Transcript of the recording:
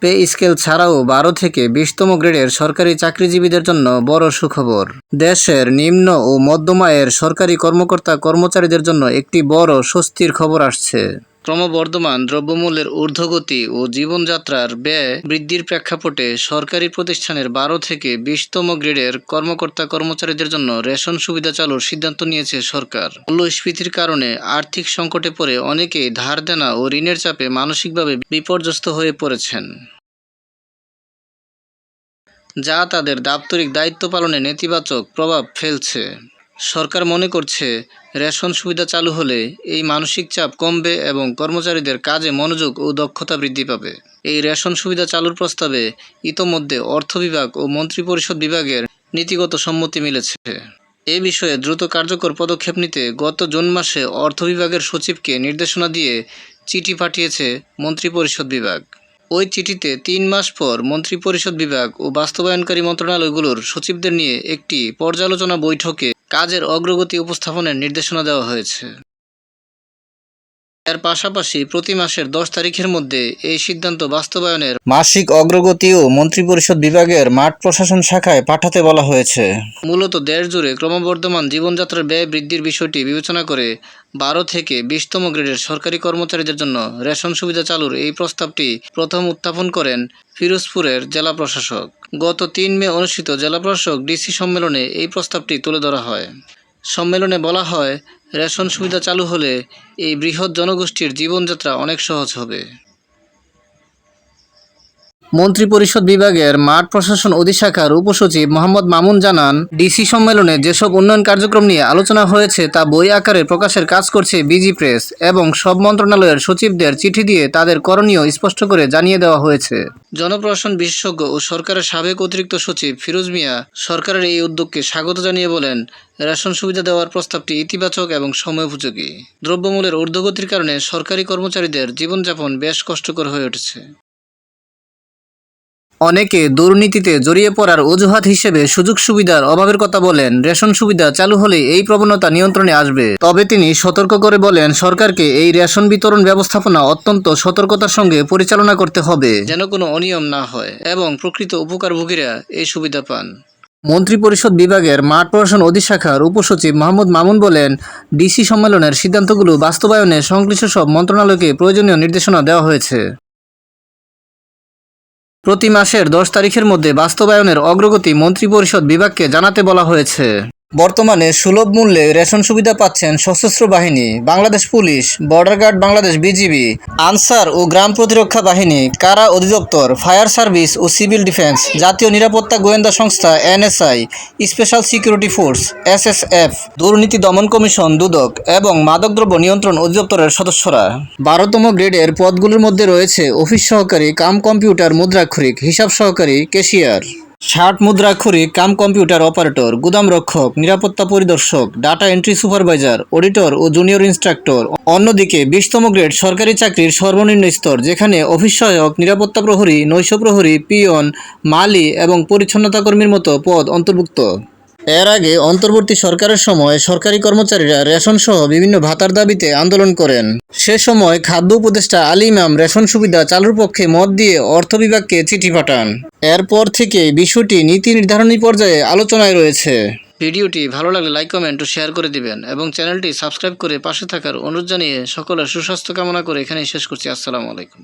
Pay scale ছাড়াও 12 থেকে 20তম গ্রেডের সরকারি চাকরিজীবীদের জন্য বড় সুখবর। দেশের নিম্ন ও মধ্যম আয়ের সরকারি কর্মকর্তা কর্মচারীদের জন্য একটি বড় স্বস্তির খবর আসছে। ক্রমবর্ধমান দ্রব্যমূল্যের ঊর্ধ্বগতি ও জীবনযাত্রার ব্যয় বৃদ্ধির প্রেক্ষাপটে সরকারি প্রতিষ্ঠানের 12 থেকে 20তম গ্রেডের কর্মকর্তা কর্মচারীদের জন্য রেশন সুবিধা চালুর সিদ্ধান্ত নিয়েছে সরকার। মূল্যস্ফীতির কারণে আর্থিক সংকটে পড়ে অনেকেই ধার দেনা ও ঋণের চাপে মানসিকভাবে বিপর্যস্ত হয়ে পড়েছেন, যা তাদের দাপ্তরিক দায়িত্ব পালনে নেতিবাচক প্রভাব ফেলছে। সরকার মনে করছে, রেশন সুবিধা চালু হলে এই মানসিক চাপ কমবে এবং কর্মচারীদের কাজে মনোযোগ ও দক্ষতা বৃদ্ধি পাবে। এই রেশন সুবিধা চালুর প্রস্তাবে ইতোমধ্যে অর্থ বিভাগ ও মন্ত্রিপরিষদ বিভাগের নীতিগত সম্মতি মিলেছে। এ বিষয়ে দ্রুত কার্যকর পদক্ষেপ নিতে গত জুন মাসে অর্থ বিভাগের সচিবকে নির্দেশনা দিয়ে চিঠি পাঠিয়েছে মন্ত্রিপরিষদ বিভাগ। ওই চিঠিতে 3 মাস পর মন্ত্রিপরিষদ বিভাগ ও বাস্তবায়নকারী মন্ত্রণালয়গুলোর সচিবদের নিয়ে একটি পর্যালোচনা বৈঠকে কাজের অগ্রগতি উপস্থাপনের নির্দেশনা দেওয়া হয়েছে। এর পাশাপাশি প্রতি মাসের 10 তারিখের মধ্যে এই সিদ্ধান্ত বাস্তবায়নের মাসিক অগ্রগতিও মন্ত্রিপরিষদ বিভাগের মাঠ প্রশাসন শাখায় পাঠাতে বলা হয়েছে। মূলত দেশজুড়ে ক্রমবর্ধমান জীবনযাত্রার ব্যয় বৃদ্ধির বিষয়টি বিবেচনা করে 12 থেকে 20তম গ্রেডের সরকারি কর্মচারীদের জন্য রেশন সুবিধা চালুর এই প্রস্তাবটি প্রথম উত্থাপন করেন ফিরোজপুরের জেলা প্রশাসক। গত 3 মে অনুষ্ঠিত জেলা প্রশাসক ডিসি সম্মেলনে এই প্রস্তাবটি তুলে ধরা হয়। সম্মেলনে বলা হয়, রেশন সুবিধা চালু হলে এই বৃহৎ জনগোষ্ঠীর জীবনযাত্রা অনেক সহজ হবে। মন্ত্রিপরিষদ বিভাগের মাঠ প্রশাসন অধিশাখার উপসচিব মোহাম্মদ মামুন জানান, ডিসি সম্মেলনে যেসব উন্নয়ন কার্যক্রম নিয়ে আলোচনা হয়েছে তা বই আকারে প্রকাশের কাজ করছে বিজি প্রেস এবং সব মন্ত্রণালয়ের সচিবদের চিঠি দিয়ে তাদের করণীয় স্পষ্ট করে জানিয়ে দেওয়া হয়েছে। জনপ্রশাসন বিশেষজ্ঞ ও সরকারের সাবেক অতিরিক্ত সচিব ফিরোজ মিয়া সরকারের এই উদ্যোগকে স্বাগত জানিয়ে বলেন, রেশন সুবিধা দেওয়ার প্রস্তাবটি ইতিবাচক এবং সময়োপযোগী। দ্রব্যমূল্যের ঊর্ধ্বগতির কারণে সরকারি কর্মচারীদের জীবনযাপন বেশ কষ্টকর হয়ে উঠেছে। অনেকে দুর্নীতিতে জড়িয়ে পড়ার অজুহাত হিসেবে সুযোগ সুবিধার অভাবের কথা বলেন। রেশন সুবিধা চালু হলে এই প্রবণতা নিয়ন্ত্রণে আসবে। তবে তিনি সতর্ক করে বলেন, সরকারকে এই রেশন বিতরণ ব্যবস্থাপনা অত্যন্ত সতর্কতার সঙ্গে পরিচালনা করতে হবে, যেন কোনো অনিয়ম না হয় এবং প্রকৃত উপকারভোগীরা এই সুবিধা পান। মন্ত্রিপরিষদ বিভাগের মাঠ প্রশাসন অধিশাখার উপসচিব মোহাম্মদ মামুন বলেন, ডিসি সম্মেলনের সিদ্ধান্তগুলো বাস্তবায়নে সংশ্লিষ্ট সব মন্ত্রণালয়কে প্রয়োজনীয় নির্দেশনা দেওয়া হয়েছে। প্রতি মাসের 10 তারিখের মধ্যে বাস্তবায়নের অগ্রগতি মন্ত্রিপরিষদ বিভাগকে জানাতে বলা হয়েছে। বর্তমানে সুলভ মূল্যে রেশন সুবিধা পাচ্ছেন সশস্ত্র বাহিনী, Bangladesh police, border guard Bangladesh BGB, আনসার ও গ্রাম প্রতিরক্ষা বাহিনী, কারা অধিদপ্তর, ফায়ার সার্ভিস ও সিভিল ডিফেন্স, জাতীয় নিরাপত্তা গোয়েন্দা সংস্থা NSI, special security force SSF, দুর্নীতি দমন কমিশন দুদক এবং মাদকদ্রব্য নিয়ন্ত্রণ অধিদপ্তরের সদস্যরা। 12তম গ্রেডের পদগুলোর মধ্যে রয়েছে অফিস সহকারী কাম কম্পিউটার মুদ্রাক্ষরিক, হিসাব সহকারী, ক্যাশিয়ার, 60 মুদ্রাক্ষরিক কাম কম্পিউটার অপারেটর, গুদাম রক্ষক, নিরাপত্তা পরিদর্শক, ডাটা এন্ট্রি সুপারভাইজার, অডিটর ও জুনিয়র ইন্সট্রাক্টর। অন্যদিকে 20তম গ্রেড সরকারি চাকরির সর্বনিম্ন স্তর, যেখানে অফিস সহায়ক, নিরাপত্তা প্রহরী, নৈশ প্রহরী, পিয়ন, মালি এবং পরিচ্ছন্নতা কর্মীর মতো পদ অন্তর্ভুক্ত। এর আগে অন্তর্বর্তী সরকারের সময় সরকারি কর্মচারীরা রেশন সহ বিভিন্ন ভাতার দাবিতে আন্দোলন করেন। সে সময় খাদ্য উপদেষ্টা আলী ইমাম রেশন সুবিধা চালুর পক্ষে মত দিয়ে অর্থ বিভাগকে চিঠি পাঠান। এরপর থেকে বিষয়টি নীতি নির্ধারণী পর্যায়ে আলোচনায় রয়েছে। ভিডিওটি ভালো লাগলে লাইক, কমেন্ট ও শেয়ার করে দিবেন এবং চ্যানেলটি সাবস্ক্রাইব করে পাশে থাকার অনুরোধ জানিয়ে সকলের সুস্বাস্থ্য কামনা করে এখানেই শেষ করছি। আসসালামু আলাইকুম।